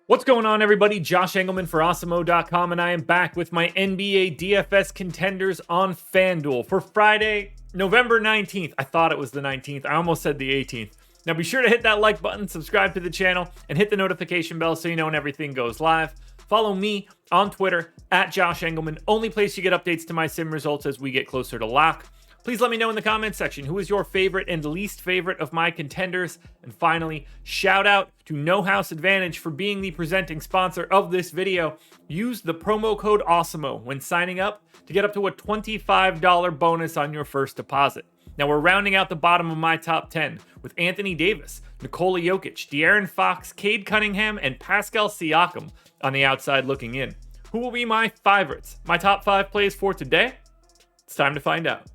What's going on, everybody? Josh Engleman for Awesemo.com, and I am back with my NBA DFS contenders on FanDuel for Friday, November 19th. I thought it was the 19th. I almost said the 18th. Now be sure to hit that like button, subscribe to the channel, and hit the notification bell so you know when everything goes live. Follow me on Twitter at Josh Engleman, only place you get updates to my sim results as we get closer to lock. Please let me know in the comments section who is your favorite and least favorite of my contenders. And finally, shout out to No House Advantage for being the presenting sponsor of this video. Use the promo code Awesemo when signing up to get up to a $25 bonus on your first deposit. Now we're rounding out the bottom of my top 10 with Anthony Davis, Nikola Jokic, De'Aaron Fox, Cade Cunningham, and Pascal Siakam on the outside looking in. Who will be my favorites? My top 5 plays for today? It's time to find out.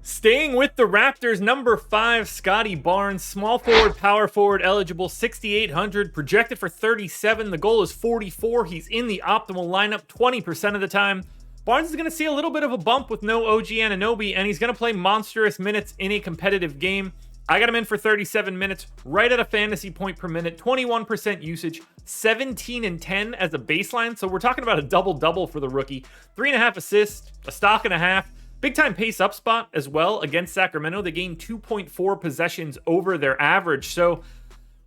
Staying with the Raptors, number 5, Scotty Barnes, small forward, power forward eligible, 6,800, projected for 37. The goal is 44. He's in the optimal lineup 20% of the time. Barnes is going to see a little bit of a bump with no OG Anunoby, and he's going to play monstrous minutes in a competitive game. I got him in for 37 minutes, right at a fantasy point per minute, 21% usage, 17 and 10 as a baseline. So we're talking about a double-double for the rookie. 3.5 assists, a stock and a half. Big time pace up spot as well against Sacramento. They gained 2.4 possessions over their average. So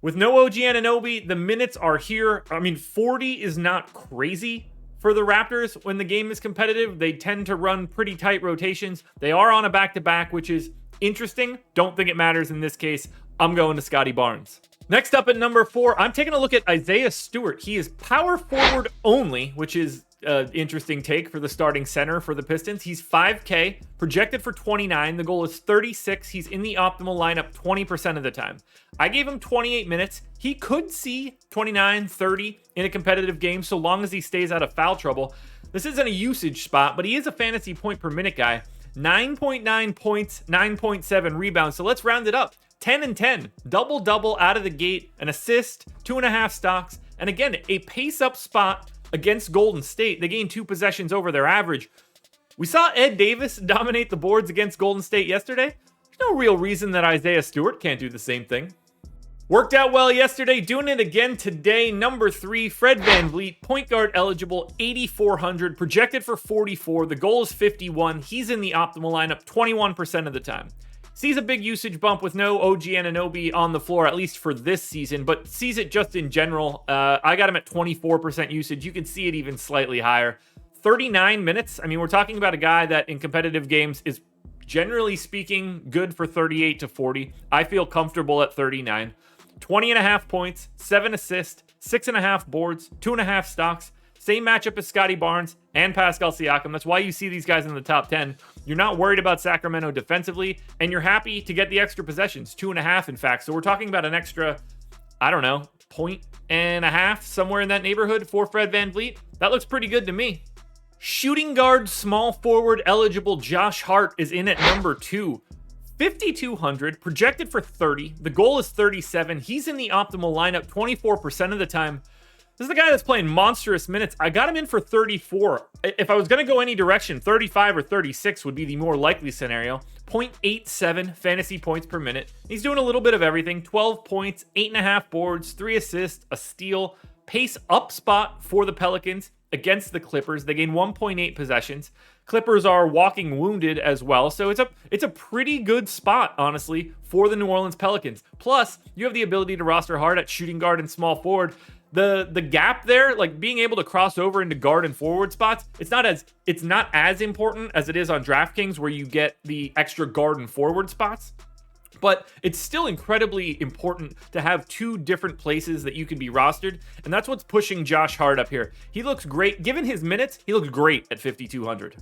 with no OG Anunoby, the minutes are here. I mean, 40 is not crazy for the Raptors when the game is competitive. They tend to run pretty tight rotations. They are on a back-to-back, which is interesting. Don't think it matters in this case. I'm going to Scotty Barnes. Next up at number 4, I'm taking a look at Isaiah Stewart. He is power forward only, which is interesting take for the starting center for the Pistons. He's 5K, projected for 29. The goal is 36. He's in the optimal lineup 20% of the time. I gave him 28 minutes. He could see 29, 30 in a competitive game so long as he stays out of foul trouble. This isn't a usage spot, but he is a fantasy point per minute guy. 9.9 points, 9.7 rebounds. So let's round it up. 10 and 10. Double-double out of the gate. An assist, 2.5 stocks. And again, a pace-up spot against Golden State. They gained 2 possessions over their average. We saw Ed Davis dominate the boards against Golden State yesterday. There's no real reason that Isaiah Stewart can't do the same thing. Worked out well yesterday, doing it again today. Number 3, Fred VanVleet, point guard eligible, 8,400, projected for 44. The goal is 51. He's in the optimal lineup 21% of the time. Sees a big usage bump with no OG Anunoby on the floor, at least for this season, but sees it just in general. I got him at 24% usage. You can see it even slightly higher. 39 minutes. I mean, we're talking about a guy that in competitive games is generally speaking good for 38 to 40. I feel comfortable at 39. 20.5 points, 7 assists, 6.5 boards, 2.5 stocks. Same matchup as Scotty Barnes and Pascal Siakam. That's why you see these guys in the top 10. You're not worried about Sacramento defensively, and you're happy to get the extra possessions, 2.5 in fact. So we're talking about an extra, I don't know, 1.5 somewhere in that neighborhood for Fred VanVleet. That looks pretty good to me. Shooting guard, small forward eligible Josh Hart is in at number 2. 5,200, projected for 30. The goal is 37. He's in the optimal lineup 24% of the time. This is the guy that's playing monstrous minutes. I got him in for 34. If I was going to go any direction, 35 or 36 would be the more likely scenario. 0.87 fantasy points per minute. He's doing a little bit of everything. 12 points, 8.5 boards, 3 assists, a steal. Pace up spot for the Pelicans against the Clippers. They gain 1.8 possessions. Clippers are walking wounded as well. So it's a pretty good spot, honestly, for the New Orleans Pelicans. Plus, you have the ability to roster hard at shooting guard and small forward. The gap there, like being able to cross over into guard and forward spots, it's not as important as it is on DraftKings where you get the extra guard and forward spots. But it's still incredibly important to have 2 different places that you can be rostered, and that's what's pushing Josh Hart up here. He looks great. Given his minutes, he looks great at 5,200.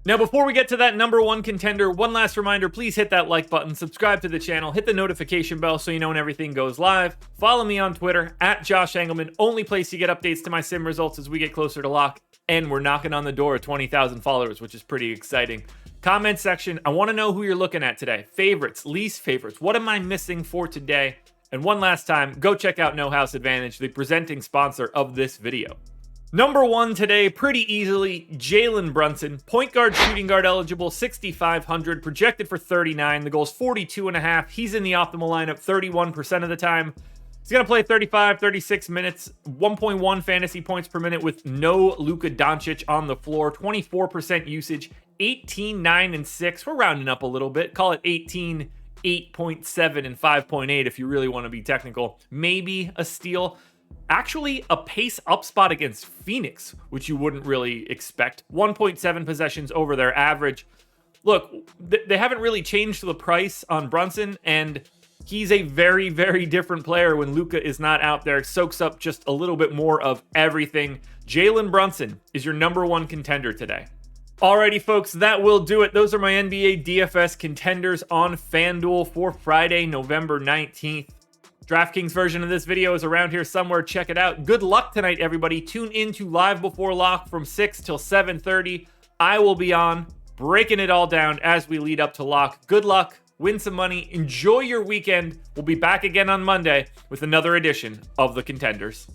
Now, before we get to that number 1 contender, one last reminder, please hit that like button, subscribe to the channel, hit the notification bell so you know when everything goes live. Follow me on Twitter, at Josh Engleman, only place you get updates to my sim results as we get closer to lock. And we're knocking on the door of 20,000 followers, which is pretty exciting. Comment section, I want to know who you're looking at today. Favorites, least favorites, what am I missing for today? And one last time, go check out No House Advantage, the presenting sponsor of this video. Number 1 today, pretty easily, Jalen Brunson. Point guard, shooting guard eligible, 6,500, projected for 39. The goal is 42.5. He's in the optimal lineup 31% of the time. He's going to play 35, 36 minutes, 1.1 fantasy points per minute with no Luka Doncic on the floor, 24% usage, 18, 9, and 6. We're rounding up a little bit. Call it 18, 8.7, and 5.8 if you really want to be technical. Maybe a steal. Actually, a pace up spot against Phoenix, which you wouldn't really expect. 1.7 possessions over their average. Look, they haven't really changed the price on Brunson, and he's a very, very different player when Luka is not out there. Soaks up just a little bit more of everything. Jalen Brunson is your number one contender today. Alrighty, folks, that will do it. Those are my NBA DFS contenders on FanDuel for Friday, November 19th. DraftKings version of this video is around here somewhere. Check it out. Good luck tonight, everybody. Tune in to Live Before Lock from 6 till 7:30. I will be on, breaking it all down as we lead up to lock. Good luck. Win some money. Enjoy your weekend. We'll be back again on Monday with another edition of the Contenders.